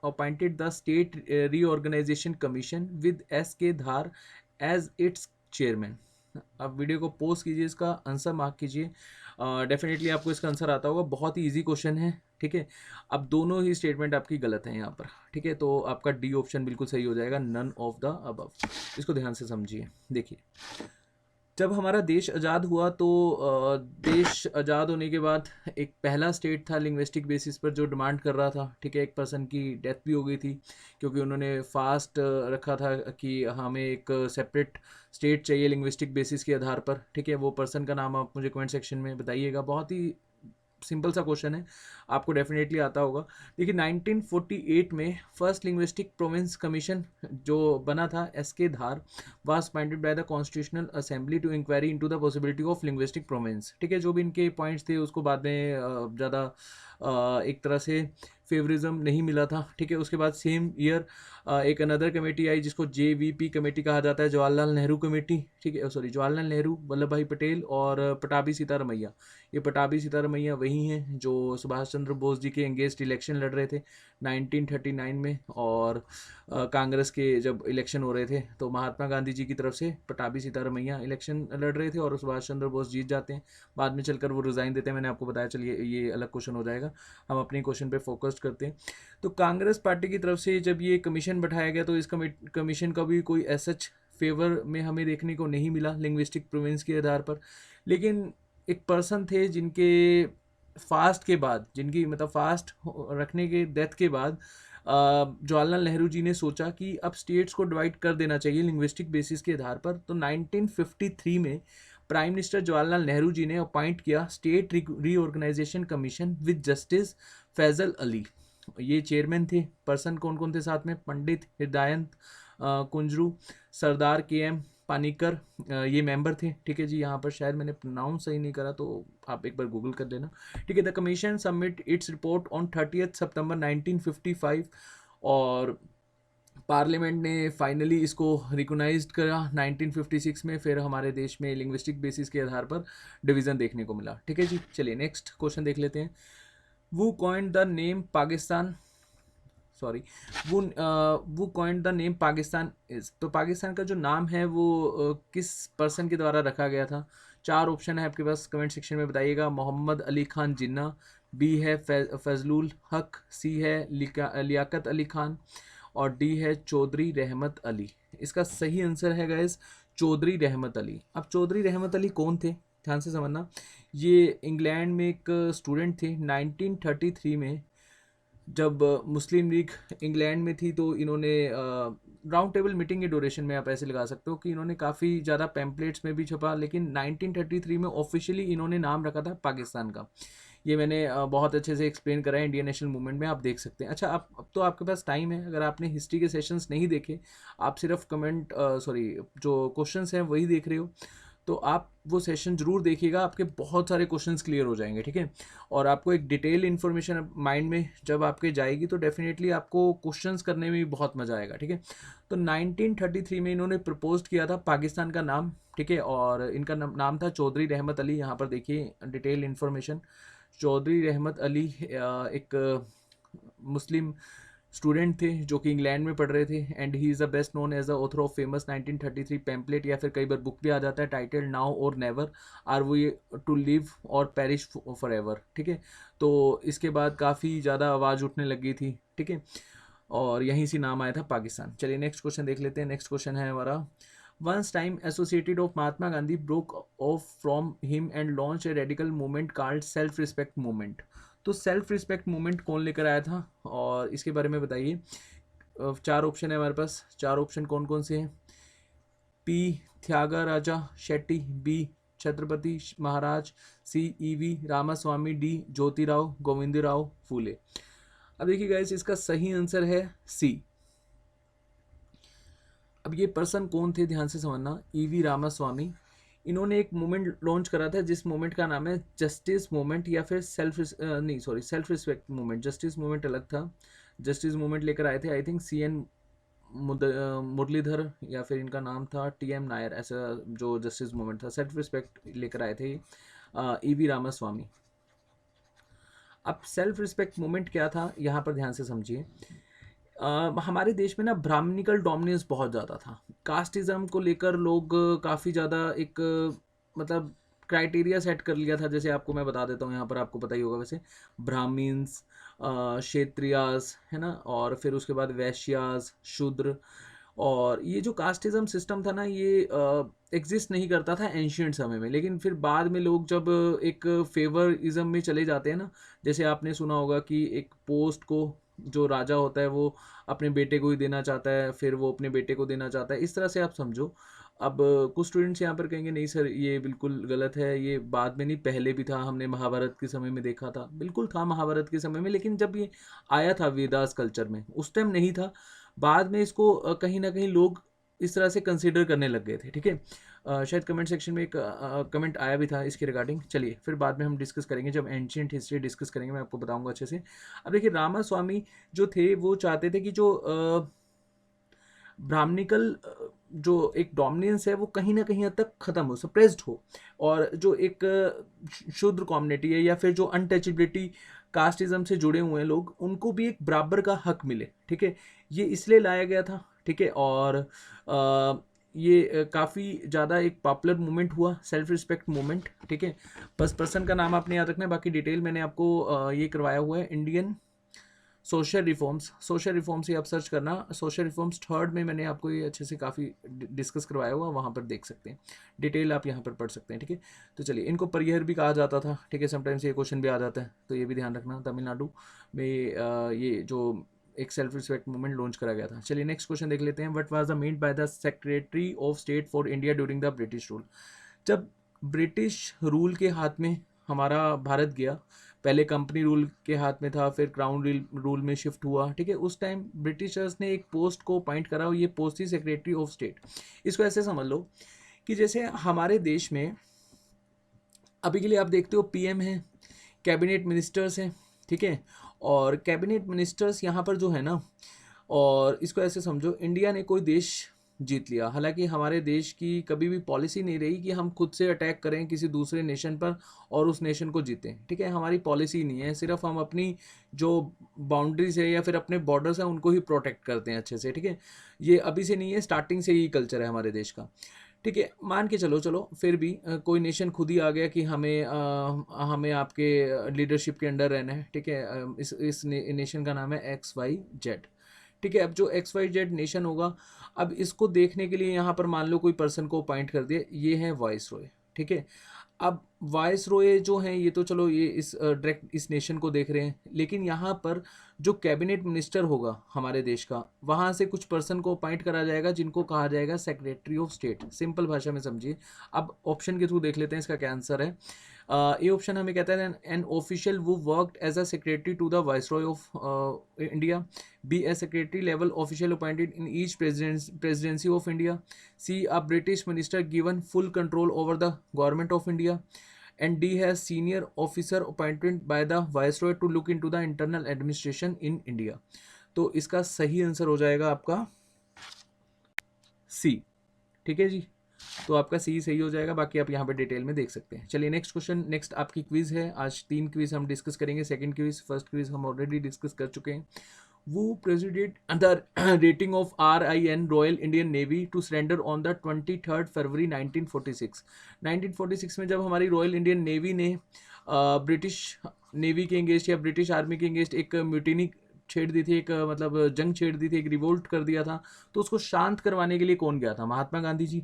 appointed the state reorganisation commission with S.K. Dhar as its chairman. अब video को पॉज कीजिए, इसका answer mark कीजिए। डेफिनेटली आपको इसका आंसर आता होगा, बहुत ही इजी क्वेश्चन है। ठीक है, अब दोनों ही स्टेटमेंट आपकी गलत हैं यहाँ पर। ठीक है, तो आपका डी ऑप्शन बिल्कुल सही हो जाएगा, नन ऑफ द अबव। इसको ध्यान से समझिए। देखिए, जब हमारा देश आज़ाद हुआ तो देश आज़ाद होने के बाद एक पहला स्टेट था लिंग्विस्टिक बेसिस पर जो डिमांड कर रहा था। ठीक है, एक पर्सन की डेथ भी हो गई थी क्योंकि उन्होंने फास्ट रखा था कि हमें एक सेपरेट स्टेट चाहिए लिंग्विस्टिक बेसिस के आधार पर। ठीक है, वो पर्सन का नाम आप मुझे कमेंट सेक्शन में बताइएगा। बहुत ही सिंपल सा क्वेश्चन है, आपको डेफिनेटली आता होगा। देखिए 1948 में फर्स्ट लिंग्विस्टिक प्रोविंस कमीशन जो बना था S.K. Dhar was appointed by the constitutional assembly to inquiry into the possibility of linguistic province. ठीक है, जो भी इनके पॉइंट्स थे उसको बाद में ज़्यादा एक तरह से फेवरिज्म नहीं मिला था। ठीक है, उसके बाद सेम ईयर एक अनदर कमेटी आई जिसको JVP कमेटी कहा जाता है, जवाहरलाल नेहरू कमेटी। ठीक है, सॉरी, जवाहरलाल नेहरू, वल्लभ भाई पटेल और पटाभी सीतारमैया। ये पटाभी सीतारमैया वही हैं जो सुभाष चंद्र बोस जी के एंगेस्ट इलेक्शन लड़ रहे थे 1939 में, और कांग्रेस के जब इलेक्शन हो रहे थे तो महात्मा गांधी जी की तरफ से पटाभी सीतारमैया इलेक्शन लड़ रहे थे और सुभाष चंद्र बोस जीत जाते हैं। बाद में चलकर वो रिज़ाइन देते हैं, मैंने आपको बताया। चलिए ये अलग क्वेश्चन हो जाएगा, हम अपने क्वेश्चन पे फोकस करते हैं। तो कांग्रेस पार्टी की तरफ से जब ये कमीशन बैठाया गया तो इस कमीशन का भी कोई सच फेवर में हमें देखने को नहीं मिला लिंग्विस्टिक प्रोविंस के आधार पर। लेकिन एक पर्सन थे जिनके फास्ट के बाद, जिनकी मतलब फास्ट रखने के डेथ के बाद जवाहरलाल नेहरू जी ने सोचा कि अब स्टेट्स को डिवाइड कर देना चाहिए लिंग्विस्टिक बेसिस के आधार पर। तो 1953 में प्राइम मिनिस्टर जवाहरलाल नेहरू जी ने अपॉइंट किया state reorganisation commission with justice Faizal Ali. ये चेयरमैन थे। पर्सन कौन कौन थे साथ में? पंडित हृदयानंद कुंजरू, सरदार KM पानीकर, ये मेंबर थे। ठीक है जी, यहाँ पर शायद मैंने प्रोनाउंस सही नहीं करा तो आप एक बार गूगल कर लेना। ठीक है, the commission submit its report on 30 सितंबर 1955 और पार्लियामेंट ने फाइनली इसको रिकॉग्नाइज्ड करा 1956 में। फिर हमारे देश में लिंग्विस्टिक बेसिस के आधार पर डिवीज़न देखने को मिला। ठीक है जी, चलिए नेक्स्ट क्वेश्चन देख लेते हैं। वो coined the name Pakistan, sorry, वो coined the name Pakistan is, तो पाकिस्तान का जो नाम है वो किस पर्सन के द्वारा रखा गया था? चार ऑप्शन है आपके पास, कमेंट सेक्शन में बताइएगा। मोहम्मद अली खान जिन्ना, बी है फजलुल हक, सी है लियाकत अली खान, और डी है चौधरी रहमत अली। इसका सही आंसर है गाइस चौधरी रहमत अली। अब चौधरी रहमत अली कौन थे, ध्यान से समझना। ये इंग्लैंड में एक स्टूडेंट थे। 1933 में जब मुस्लिम लीग इंग्लैंड में थी तो इन्होंने राउंड टेबल मीटिंग के ड्यूरेशन में आप ऐसे लगा सकते हो कि इन्होंने काफ़ी ज़्यादा पैम्पलेट्स में भी छपा, लेकिन 1933 में ऑफिशियली इन्होंने नाम रखा था पाकिस्तान का। ये मैंने बहुत अच्छे से एक्सप्लेन करा है इंडियन नेशनल मूवमेंट में, आप देख सकते हैं। अच्छा, अब तो आपके पास टाइम है, अगर आपने हिस्ट्री के सेशंस नहीं देखे, आप सिर्फ कमेंट सॉरी जो क्वेश्चंस हैं वही देख रहे हो, तो आप वो सेशन ज़रूर देखिएगा, आपके बहुत सारे क्वेश्चंस क्लियर हो जाएंगे, ठीक है। और आपको एक डिटेल इन्फॉर्मेशन माइंड में जब आपके जाएगी तो डेफिनेटली आपको क्वेश्चंस करने में भी बहुत मज़ा आएगा, ठीक है। तो 1933 में इन्होंने प्रपोज किया था पाकिस्तान का नाम, ठीक है, और इनका नाम था चौधरी रहमत अली। यहाँ पर देखिए डिटेल इन्फॉर्मेशन। चौधरी रहमत अली एक मुस्लिम स्टूडेंट थे जो कि इंग्लैंड में पढ़ रहे थे, and he is the best known as the author of famous 1933 pamphlet, या फिर कई बार बुक भी आ जाता है title now or never are we to live or perish for ever, ठीक है। तो इसके बाद काफ़ी ज़्यादा आवाज़ उठने लगी थी, ठीक है, और यहीं से नाम आया था पाकिस्तान। चलिए नेक्स्ट क्वेश्चन देख लेते हैं। नेक्स्ट क्वेश्चन है हमारा, once time associated of Mahatma Gandhi broke off from him and launch a radical movement called self respect movement. तो सेल्फ रिस्पेक्ट मूवमेंट कौन लेकर आया था और इसके बारे में बताइए। चार ऑप्शन है हमारे पास, चार ऑप्शन कौन कौन से हैं? पी त्यागराजा शेट्टी, बी छत्रपति महाराज, सी ईवी रामास्वामी, डी ज्योतिराव गोविंदराव फूले। अब देखिए गाइस, इसका सही आंसर है सी। अब ये पर्सन कौन थे, ध्यान से समझना, ईवी रामास्वामी। इन्होंने एक मूवमेंट लॉन्च करा था जिस मूवमेंट का नाम है जस्टिस मूवमेंट, या फिर self respect movement. Justice movement अलग था, जस्टिस मूवमेंट लेकर आए थे आई थिंक CN मुरलीधर, या फिर इनका नाम था TM नायर, ऐसा जो जस्टिस मूवमेंट था। सेल्फ रिस्पेक्ट लेकर आए थे ईवी रामास्वामी। अब सेल्फ रिस्पेक्ट मूवमेंट क्या था, यहाँ पर ध्यान से समझिए। हमारे देश में ना ब्राह्मणिकल डोमिनेंस बहुत ज़्यादा था। कास्टिज़्म को लेकर लोग काफ़ी ज़्यादा एक मतलब क्राइटेरिया सेट कर लिया था। जैसे आपको मैं बता देता हूँ, यहाँ पर आपको पता ही होगा वैसे, ब्राह्मीन्स, क्षेत्रियास, है ना, और फिर उसके बाद वैश्यास, शूद्र। और ये जो कास्टिज़्म सिस्टम था ना, ये एग्जिस्ट नहीं करता था एंशियंट समय में, लेकिन फिर बाद में लोग जब एक फेवरिज्म में चले जाते हैं ना, जैसे आपने सुना होगा कि एक पोस्ट को जो राजा होता है वो अपने बेटे को ही देना चाहता है, फिर वो अपने बेटे को देना चाहता है, इस तरह से आप समझो। अब कुछ स्टूडेंट्स यहाँ पर कहेंगे नहीं सर ये बिल्कुल गलत है, ये बाद में नहीं पहले भी था, हमने महाभारत के समय में देखा था। बिल्कुल था महाभारत के समय में, लेकिन जब ये आया था वेदास कल्चर में उस टाइम नहीं था। बाद में इसको कहीं ना कहीं लोग इस तरह से कंसिडर करने लग गए थे, ठीक है। शायद कमेंट सेक्शन में एक कमेंट आया भी था इसके रिगार्डिंग। चलिए फिर बाद में हम डिस्कस करेंगे, जब एंशियंट हिस्ट्री डिस्कस करेंगे मैं आपको बताऊंगा अच्छे से। अब देखिए रामास्वामी जो थे वो चाहते थे कि जो ब्राह्मणिकल जो एक डोमिनेंस है वो कहीं ना कहीं हद तक ख़त्म हो, सप्रेस्ड हो, और जो एक शूद्र कम्युनिटी है या फिर जो अनटचेबिलिटी कास्टिज्म से जुड़े हुए हैं लोग, उनको भी एक बराबर का हक मिले, ठीक है। ये इसलिए लाया गया था, ठीक है। और ये काफ़ी ज़्यादा एक पॉपुलर मूवमेंट हुआ, सेल्फ रिस्पेक्ट मूवमेंट, ठीक है। बस पर्सन का नाम आपने याद रखना है, बाकी डिटेल मैंने आपको ये करवाया हुआ है। Indian social reforms, social reforms ही आप सर्च करना, सोशल रिफॉर्म्स थर्ड में मैंने आपको ये अच्छे से काफ़ी डिस्कस करवाया हुआ, वहाँ पर देख सकते हैं, डिटेल आप यहाँ पर पढ़ सकते हैं, ठीक है। तो चलिए, इनको परिहर भी कहा जाता था, ठीक है, समटाइम्स ये क्वेश्चन भी आ जाता है, तो ये भी ध्यान रखना। तमिलनाडु में ये जो एक सेल्फ रिस्पेक्ट मूवमेंट लॉन्च करा गया था। चलिए नेक्स्ट क्वेश्चन देख लेते हैं। What was the mean by the secretary of state for India during the British rule. जब ब्रिटिश रूल के हाथ में हमारा भारत गया, पहले कंपनी रूल के हाथ में था, फिर क्राउन रूल में शिफ्ट हुआ, ठीक है, उस टाइम ब्रिटिशर्स ने एक पोस्ट को अपॉइंट करा, ये पोस्ट थी सेक्रेटरी ऑफ स्टेट। इसको ऐसे समझ लो कि जैसे हमारे देश में अभी के लिए आप देखते हो PM है, कैबिनेट मिनिस्टर्स हैं, ठीक है, और कैबिनेट मिनिस्टर्स यहाँ पर जो है ना, और इसको ऐसे समझो, इंडिया ने कोई देश जीत लिया। हालांकि हमारे देश की कभी भी पॉलिसी नहीं रही कि हम खुद से अटैक करें किसी दूसरे नेशन पर और उस नेशन को जीतें, ठीक है, हमारी पॉलिसी नहीं है, सिर्फ हम अपनी जो बाउंड्रीज है या फिर अपने बॉर्डर्स हैं उनको ही प्रोटेक्ट करते हैं अच्छे से, ठीक है। ये अभी से नहीं है, स्टार्टिंग से ही कल्चर है हमारे देश का, ठीक है। मान के चलो, चलो फिर भी कोई नेशन खुद ही आ गया कि हमें आपके लीडरशिप के अंडर रहना है, ठीक है। इस नेशन का नाम है XYZ, ठीक है। अब जो XYZ नेशन होगा, अब इसको देखने के लिए यहाँ पर मान लो कोई पर्सन को अपॉइंट कर दिया, ये है वाइस रॉय, ठीक है। अब वाइस रॉय जो हैं ये तो चलो ये इस डायरेक्ट इस नेशन को देख रहे हैं, लेकिन यहाँ पर जो कैबिनेट मिनिस्टर होगा हमारे देश का, वहाँ से कुछ पर्सन को अपॉइंट करा जाएगा जिनको कहा जाएगा सेक्रेटरी ऑफ स्टेट, सिंपल भाषा में समझिए। अब ऑप्शन के थ्रू देख लेते हैं इसका क्या आंसर है। ये ऑप्शन हमें कहता है एन ऑफिशियल वो worked as a secretary to the viceroy of India, B a secretary level official appointed in each presidency of India, C a British minister given full control over the government of India, and D has senior officer appointed by the viceroy to look into the internal administration in India. तो इसका सही answer हो जाएगा आपका सी, ठीक है जी। तो आपका सी सही हो जाएगा, बाकी आप यहाँ पे डिटेल में देख सकते हैं। चलिए नेक्स्ट क्वेश्चन, नेक्स्ट आपकी क्विज है। आज 3 क्विज हम डिस्कस करेंगे। सेकंड क्विज, फर्स्ट क्विज हम ऑलरेडी डिस्कस कर चुके हैं। वो president the rating of RIN royal Indian navy to surrender on the 23 February 1946। 1946 में जब हमारी रॉयल इंडियन नेवी ने ब्रिटिश नेवी के एंगेस्ट या ब्रिटिश आर्मी के एंगेस्ट एक म्यूटिनी छेड़ दी थी, एक मतलब जंग छेड़ दी थी, एक रिवोल्ट कर दिया था, तो उसको शांत करवाने के लिए कौन गया था? महात्मा गांधी जी,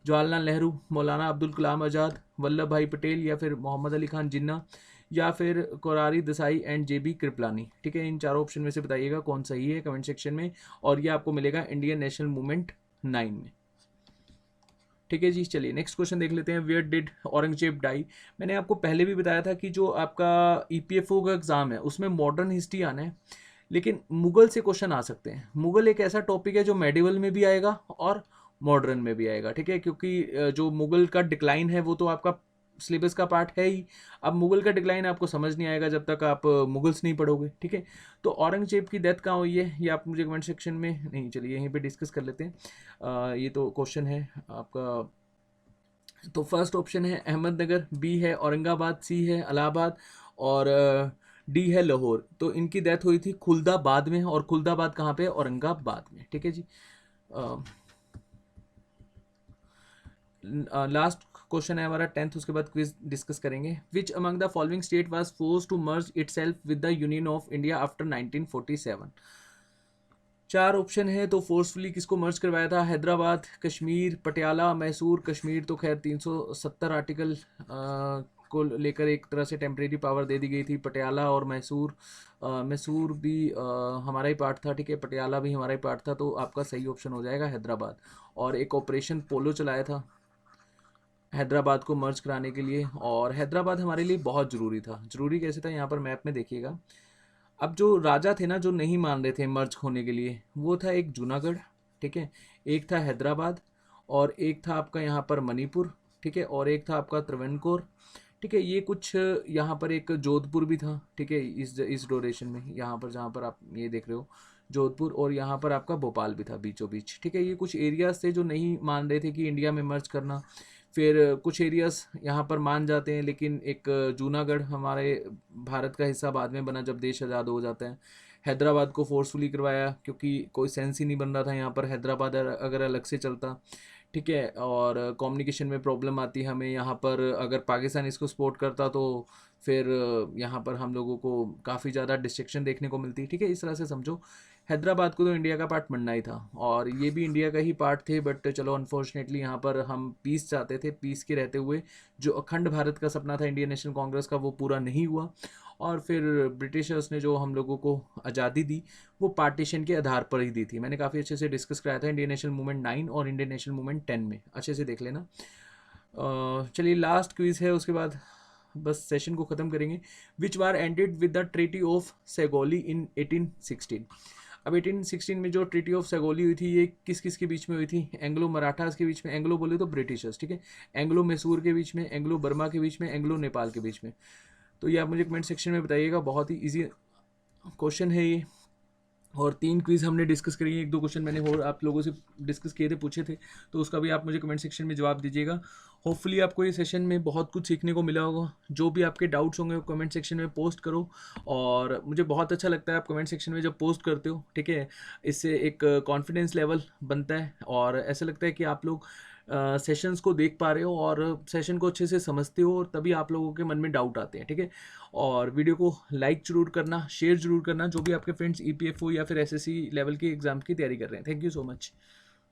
जवाहरलाल नेहरू, मौलाना अब्दुल कलाम आज़ाद, वल्लभ भाई पटेल, या फिर मोहम्मद अली खान जिन्ना, या फिर कोरारी देसाई एंड JB कृपलानी, ठीक है। इन चारों ऑप्शन में से बताइएगा कौन सही है कमेंट सेक्शन में, और ये आपको मिलेगा इंडियन नेशनल मूवमेंट 9 में, ठीक है जी। चलिए नेक्स्ट क्वेश्चन देख लेते हैं। Where did Aurangzeb die? मैंने आपको पहले भी बताया था कि जो आपका EPFO का एग्जाम है उसमें मॉडर्न हिस्ट्री आना है, लेकिन मुगल से क्वेश्चन आ सकते हैं। मुगल एक ऐसा टॉपिक है जो मेडिवल में भी आएगा और मॉडर्न में भी आएगा, ठीक है, क्योंकि जो मुगल का डिक्लाइन है वो तो आपका सिलेबस का पार्ट है ही। अब मुगल का डिक्लाइन आपको समझ नहीं आएगा जब तक आप मुगल्स नहीं पढ़ोगे, ठीक है। तो औरंगजेब की डेथ कहाँ हुई है ये आप मुझे कमेंट सेक्शन में, नहीं चलिए यहीं पे डिस्कस कर लेते हैं। ये तो क्वेश्चन है आपका। तो फर्स्ट ऑप्शन है अहमदनगर, बी है औरंगाबाद, सी है इलाहाबाद, और डी है लाहौर। तो इनकी डेथ हुई थी खुलदाबाद में, और खुलदाबाद कहाँ पे? औरंगाबाद में, ठीक है जी। लास्ट क्वेश्चन है हमारा 10th, उसके बाद क्विज डिस्कस करेंगे। Which among the following state was forced to merge itself with the union of India after 1947? 4 option है, तो फोर्सफुली किसको मर्ज करवाया था? हैदराबाद, कश्मीर, पटियाला, मैसूर। कश्मीर तो खैर 370 आर्टिकल को लेकर एक तरह से टेम्परेरी पावर दे दी गई थी। पटियाला और मैसूर, मैसूर भी हमारा ही पार्ट था, ठीक है, पटियाला भी हमारा ही पार्ट था। तो आपका सही ऑप्शन हो जाएगा हैदराबाद। और एक ऑपरेशन पोलो चलाया था हैदराबाद को मर्ज कराने के लिए, और हैदराबाद हमारे लिए बहुत ज़रूरी था। ज़रूरी कैसे था, यहाँ पर मैप में देखिएगा। अब जो राजा थे ना जो नहीं मान रहे थे मर्ज होने के लिए, वो था एक जूनागढ़, ठीक है, एक था हैदराबाद, और एक था आपका यहाँ पर मणिपुर, ठीक है, और एक था आपका त्रवणकोर, ठीक है। ये कुछ यहाँ पर एक जोधपुर भी था, ठीक है, इस ड्यूरेशन में, यहाँ पर जहाँ पर आप ये देख रहे हो जोधपुर, और यहाँ पर आपका भोपाल भी था बीचों बीच, ठीक है। ये कुछ एरियाज थे जो नहीं मान रहे थे कि इंडिया में मर्ज करना। फिर कुछ एरियाज यहाँ पर मान जाते हैं, लेकिन एक जूनागढ़ हमारे भारत का हिस्सा बाद में बना जब देश आज़ाद हो जाता है। हैदराबाद को फोर्सफुली करवाया क्योंकि कोई सेंस ही नहीं बन रहा था यहाँ पर हैदराबाद अगर अलग से चलता, ठीक है। और कम्युनिकेशन में प्रॉब्लम आती हमें यहाँ पर, अगर पाकिस्तान इसको सपोर्ट करता तो फिर यहाँ पर हम लोगों को काफ़ी ज़्यादा डिस्ट्रक्शन देखने को मिलती, ठीक है। इस तरह से समझो, हैदराबाद को तो इंडिया का पार्ट बनना ही था, और ये भी इंडिया का ही पार्ट थे, बट चलो अनफॉर्चुनेटली यहाँ पर हम पीस चाहते थे। पीस के रहते हुए जो अखंड भारत का सपना था इंडियन नेशनल कांग्रेस का, वो पूरा नहीं हुआ, और फिर ब्रिटिशर्स ने जो हम लोगों को आज़ादी दी वो पार्टीशन के आधार पर ही दी थी। मैंने काफ़ी अच्छे से डिस्कस कराया था इंडियन नेशनल मूवमेंट 9 और इंडियन नेशनल मूवमेंट 10 में, अच्छे से देख लेना। चलिए लास्ट क्विज है, उसके बाद बस सेशन को ख़त्म करेंगे। Which war ended with the treaty of Sugauli in 1816? अब 1816 में जो ट्रीटी ऑफ सेगोली हुई थी ये किस किस के बीच में हुई थी? एंग्लो मराठास के बीच में, एंग्लो बोले तो ब्रिटिशर्स, ठीक है, एंग्लो मैसूर के बीच में, एंग्लो बर्मा के बीच में, एंग्लो नेपाल के बीच में। तो ये आप मुझे कमेंट सेक्शन में बताइएगा, बहुत ही ईजी क्वेश्चन है ये। और 3 क्विज़ हमने डिस्कस करी, 1-2 क्वेश्चन मैंने और आप लोगों से डिस्कस किए थे, पूछे थे, तो उसका भी आप मुझे कमेंट सेक्शन में जवाब दीजिएगा। होपफुली आपको ये सेशन में बहुत कुछ सीखने को मिला होगा। जो भी आपके डाउट्स होंगे वो कमेंट सेक्शन में पोस्ट करो, और मुझे बहुत अच्छा लगता है आप कमेंट सेक्शन में जब पोस्ट करते हो, ठीक है? इससे एक कॉन्फिडेंस लेवल बनता है और ऐसा लगता है कि आप लोग सेशंस को देख पा रहे हो और सेशन को अच्छे से समझते हो, और तभी आप लोगों के मन में डाउट आते हैं, ठीक है? और वीडियो को लाइक ज़रूर करना, शेयर ज़रूर करना, जो भी आपके फ्रेंड्स ईपीएफओ या फिर एसएससी लेवल के एग्ज़ाम की तैयारी कर रहे हैं। Thank you so much.